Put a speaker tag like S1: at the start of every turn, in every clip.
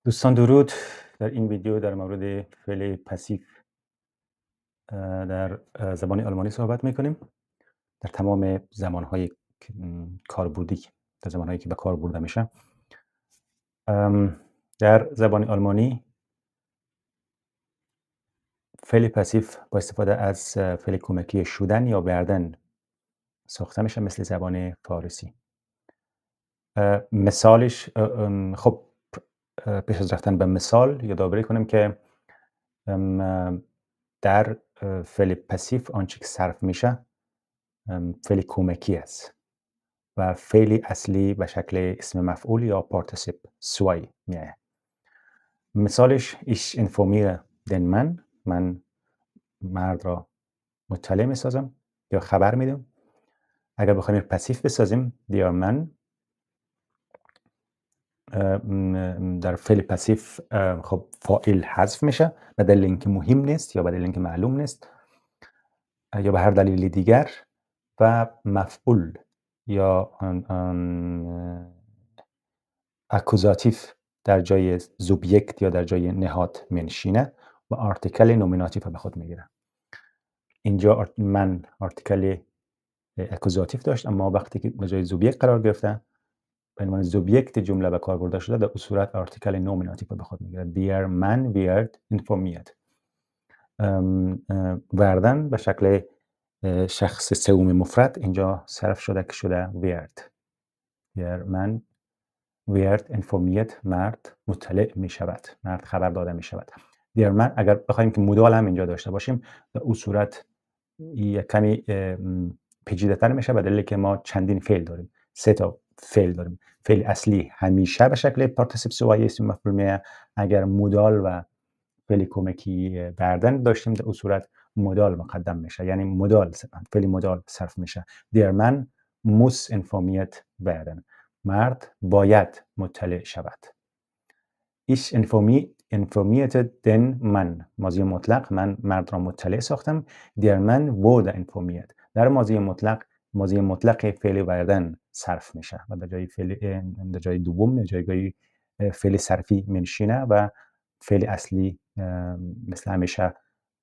S1: دوستان درود. در این ویدیو در مورد فعل پسیو در زبان آلمانی صحبت میکنیم. در تمام زمانهای کاربردی، در زمانهایی که به کار برده میشه. در زبان آلمانی فعل پسیو با استفاده از فعل کمکی شدن یا بردن ساخته میشه مثل زبان فارسی. مثالش خب پیش از رفتن به مثال یادآوری کنیم که در فعل پسیو آنچه که صرف میشه فعل کمکی است و فعل اصلی به شکل اسم مفعول یا پارتیسیپ سوای میاد. مثالش ich informiere den Mann، من مرد را مطلع میسازم یا خبر میدم. اگر بخوایم پسیو بسازیم der Mann، در فعل پسیو خب فاعل حذف میشه به دلیل اینکه مهم نیست یا به دلیل اینکه معلوم نیست یا به هر دلیل دیگر، و مفعول یا اکوزاتیف در جای زوبیکت یا در جای نهاد منشینه و آرتیکل نومیناتیف به خود میگیره. اینجا من آرتیکل اکوزاتیف داشت، اما وقتی که به جای زوبیکت قرار گرفته به عنوان زوبیکت جمله به کار برده شده، در اون صورت آرتیکل نومیناتیف به خود میگیره. Der Mann wird informiert. وردن به شکل شخص سوم مفرد اینجا صرف شده که شده wird. Der Mann wird informiert، مرد مطلع می شود، مرد خبر داده می شود. Der Mann اگر بخوایم که مودال هم اینجا داشته باشیم در اون صورت کمی پیچیده تر میشه به دلیل که ما چندین فعل داریم، 3 تا فعل داریم. فعل اصلی همیشه به شکل پارتیسیپ سوای اسم مفعول میاد. اگر مودال و فعل کمکی بردن داشتیم در اون صورت مودال مقدم میشه، یعنی مودال فعل مودال صرف میشه. Der Mann muss informiert werden، مرد باید مطلع شود. Ich informierte den Mann، ماضی مطلق، من مرد را مطلع ساختم. Der Mann wurde informiert، در ماضی مطلق فعل werden صرف میشه و در جای دوم جایگاه فعل صرفی منشینه و فعل اصلی مثل همیشه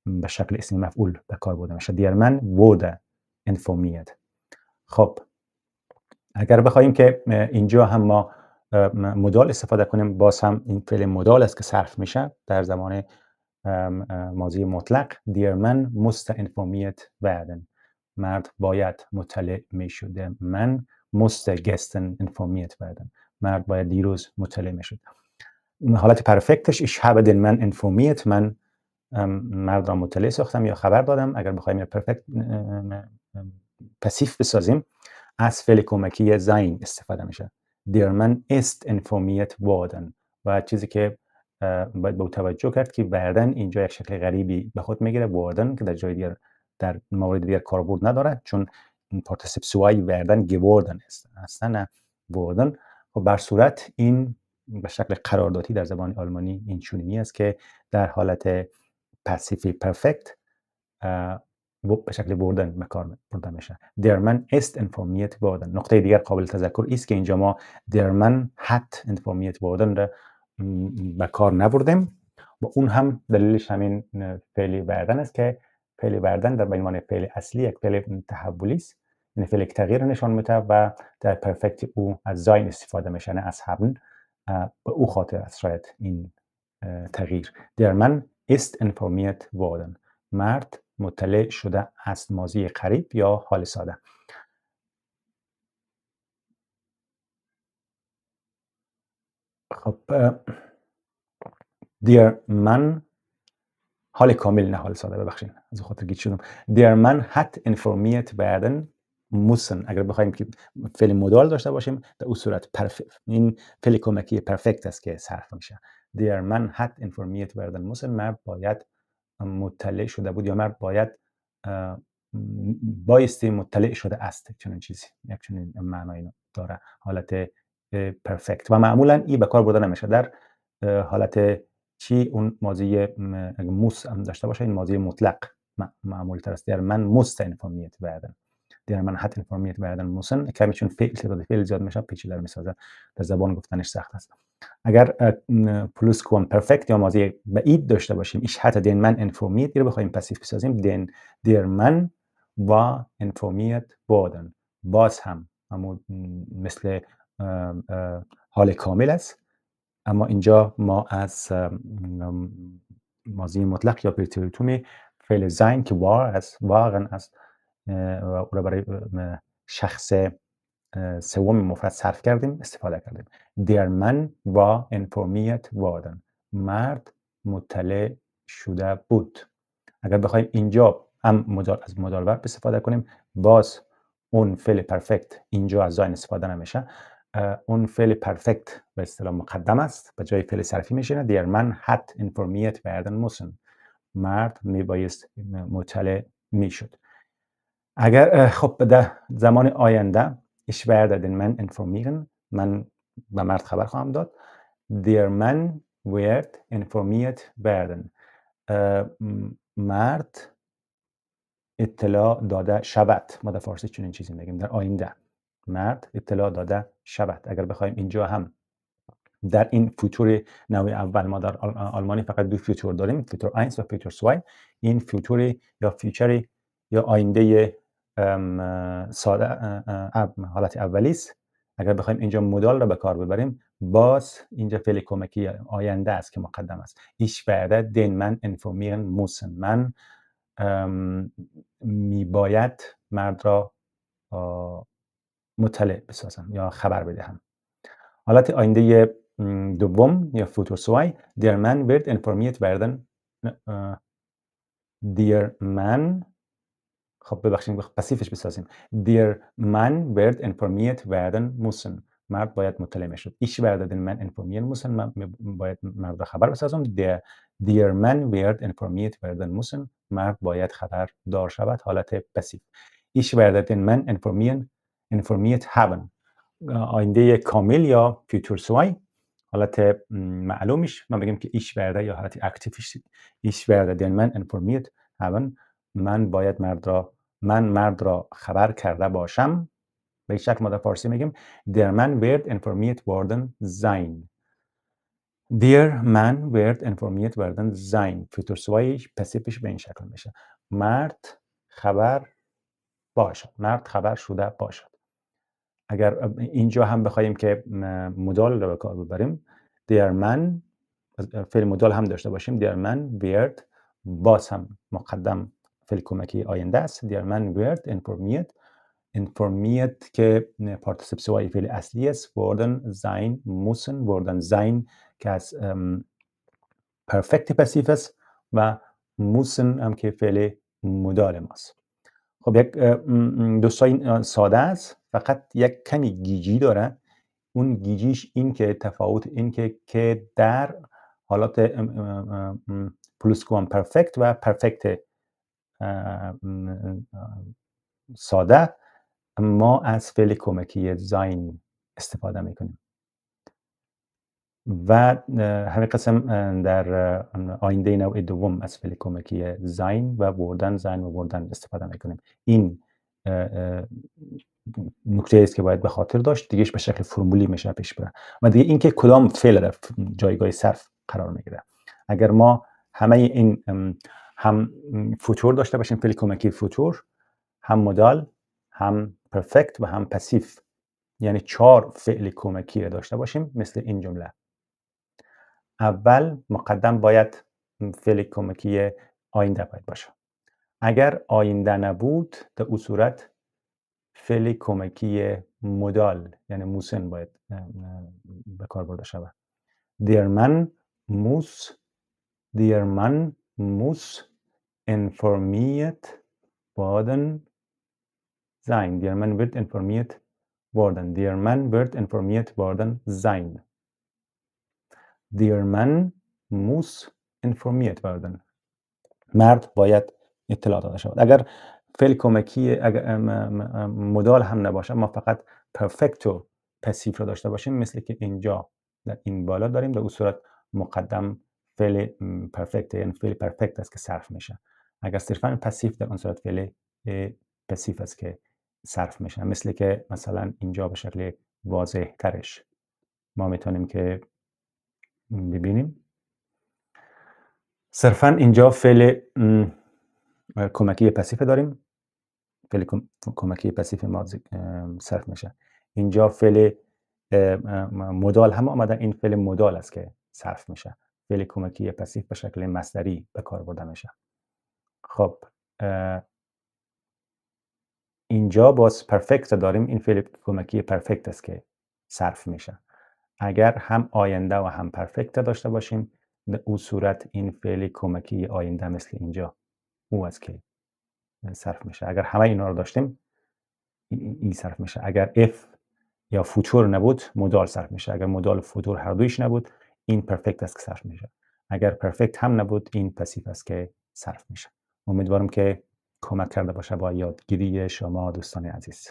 S1: به شکل اسم مفعول به کار برده میشه. Der Mann wurde informiert. خب اگر بخوایم که اینجا هم ما مودال استفاده کنیم، باز هم این فعل مودال است که صرف میشه در زمان ماضی مطلق. Der Mann musste informiert werden، مرد باید مطلع میشد. من musste gestern informiert werden، مرد باید دیروز مطلع میشد. حالت پرفکتش ich habe den Mann informiert، من مرد را مطلع ساختم یا خبر دادم. اگر بخوایم پرفکت پسیو بسازیم از فعل کمکی sein استفاده میشه. Der Mann ist informiert worden و چیزی که باید به توجه کرد که werden اینجا یک شکل غریبی به خود میگیره. worden که در جای دیگر در مورد دیگر کاربرد نداره، چون پارتیسیپ سوای werden geworden است، اصلا نه worden. و بر صورت این به شکل قراردادی در زبان آلمانی این چنینی است که در حالت پسیو پرفکت به شکل بردن به کار برده میشه. Der Mann ist informiert worden. نقطه دیگر قابل تذکر است که اینجا ما der Mann hat informiert worden را به کار نبردیم و اون هم دلیلش همین فعل werden است که فعل werden در عنوان فعل اصلی یک فعل تحولی است، یعنی فعل تغییر نشان میده و در پرفکت او از sein استفاده میشه نه از haben. به او خاطر است شاید این تغییر. Der Mann ist informiert worden، مرد مطلع شده است، ماضی قریب یا حال ساده. خب der Mann حال کامل نه حال ساده، ببخشید از خاطر گیج شدم. Der Mann hat informiert werden müssen. اگر بخوایم که فعل مودال داشته باشیم در اون صورت این فعل کمکی پرفکت است که صرف میشه. Der Mann hat informiert werden müssen، مرد باید مطلع شده بود یا مرد باید بایستی مطلع شده است. چنین چیزی یک چنین معنایی داره حالت پرفکت و معمولا این به کار برده نمیشه در حالت چی اون ماضی موس هم داشته باشه. این ماضی مطلق معمول تر است. Der Mann musste informiert werden، der Mann hat informiert werden müssen. کمی چون فعل تعداد فعل زیاد میشه پیچیده میسازه، در زبان گفتنش سخت است. اگر پلوسکوام پرفکت یا ماضی بعید داشته باشیم ich hatte den Mann informiert رو بخوایم پسیو بسازیم der Mann war informiert worden باز هم مثل حال کامل است، اما اینجا ما از ماضی مطلق یا پرتریتوم فعل زین که واقعا است او را برای شخص سوم مفرد صرف کردیم استفاده کردیم. Der Mann war informiert worden. مرد مطلع شده بود. اگر بخوایم اینجا هم از مدال ورب استفاده کنیم، باز اون فعل پرفکت اینجا از زاین استفاده نمیشه. اون فعل پرفکت به اصطلاح مقدم است، به جای فعل صرفی میشینه. Der Mann hat informiert werden müssen. مرد میبایست مطلع میشد. اگر خب به زمان آینده ich werde den Mann informieren، من به مرد خبر خواهم داد. Der Mann wird informiert werden. مرد اطلاع داده شود. ما در فارسی چنین چیزی میگیم در آینده. مرد اطلاع داده شود. اگر بخوایم اینجا هم در این فیوتور نوع اول، ما در آلمانی فقط دو فیوتور داریم، فیوتور 1 و فیوتور 2. این فیوتور یا فیوچر یا آینده ساده حالت اولی است. اگر بخوایم اینجا مودال را به کار ببریم، باز اینجا فعل کمکی آینده است که مقدم است. ich werde den Mann informieren müssen. من میباید مرد را مطلع بسازم یا خبر بدهم. حالت آینده دوم یا فوتور 2، der Mann wird informiert werden. der Mann، خب ببخشید پسیفش بسازیم. Der Mann wird informiert werden müssen. مرد باید مطلع میشد. ich werde den Mann informieren müssen. من باید مرد را خبر بسازم. der Mann wird informiert werden müssen. مرد باید خبر دار شود. حالت پسیف. ich werde den Mann informiert haben. آینده کامل یا فیوتور 2، حالت معلومش ما بگیم که ich werde یا حالت اکتیوش ich werde den Mann informiert haben. من باید مرد را خبر کرده باشم. به این شکل ما در فارسی میگیم der Mann wird informiert worden sein. der Mann wird informiert werden sein. فیوتور 2 پسیفش به این شکل میشه. مرد خبر باشد. مرد خبر شده باشد. اگر اینجا هم بخوایم که مودال رو به کار ببریم، der Mann فعل مودال هم داشته باشیم، der Mann wird باز هم مقدم فعل کمکی آینده است. der Mann wird informiert که پارتیسیپ سوای فعل اصلی است. worden sein müssen. worden sein که از پرفکت پسیف است و müssen هم که فعل مودال ماست. خب یک دوستای ساده است، فقط یک کمی گیجی داره. اون گیجیش این که تفاوت این که در حالات پلوسکوام پرفکت و پرفکت ساده ما از فعل کمکی زاین استفاده میکنیم و همین قسم در آینده نوع دوم از فعل کمکی زاین و بردن زاین و بردن استفاده میکنیم. این نکته است که باید به خاطر داشت. دیگهش به شکل فرمولی میشه پیش بره. و دیگه این که کدام فعل در جایگاه صرف قرار میگیره. اگر ما همه این هم فوتور داشته باشیم، فعل کمکی فوتور، هم مودال، هم پرفکت و هم پسیف، یعنی 4 فعل کمکی داشته باشیم مثل این جمله، اول مقدم باید فعل کمکی آینده باید باشه. اگر آینده نبود در اون صورت فعل کمکی مودال یعنی موسن باید به کار برده شود. der Mann muss informiert worden sein. Der Mann wird informiert worden. Der Mann wird informiert worden sein. Der Mann muss informiert werden. مرد باید اطلاع داده شود. اگر فعل کمکی مودال هم نباشه، ما فقط پرفکت و پسیف رو داشته باشیم مثل که اینجا در این بالا داریم، در اون صورت مقدم فعل پرفکت یعنی فعل پرفکت است که صرف میشه. اگر صرفا پسیف، در اون صورت فعل پسیف است که صرف میشه. مثل که مثلا اینجا به شکل واضح ترش ما میتونیم که ببینیم. صرفا اینجا فعل کمکی پسیف داریم. فعل کمکی پسیف ما صرف میشه. اینجا فعل مدال هم آمده، این فعل مدال است که صرف میشه. فعل کمکی پسیف به شکل مصدری به کار برده میشه. خب اینجا باز پرفکت داریم، این فعل کمکی پرفکت است که صرف میشه. اگر هم آینده و هم پرفکت داشته باشیم، در اون صورت این فعل کمکی آینده مثل اینجا او است که صرف میشه. اگر همه اینا رو داشتیم این صرف میشه. اگر if یا فوتور نبود مدال صرف میشه. اگر مدال فوتور هر دویش نبود این پرفکت است که صرف میشه. اگر پرفکت هم نبود این پسیف است که صرف میشه. امیدوارم که کمک کرده باشه با یادگیری شما دوستان عزیز.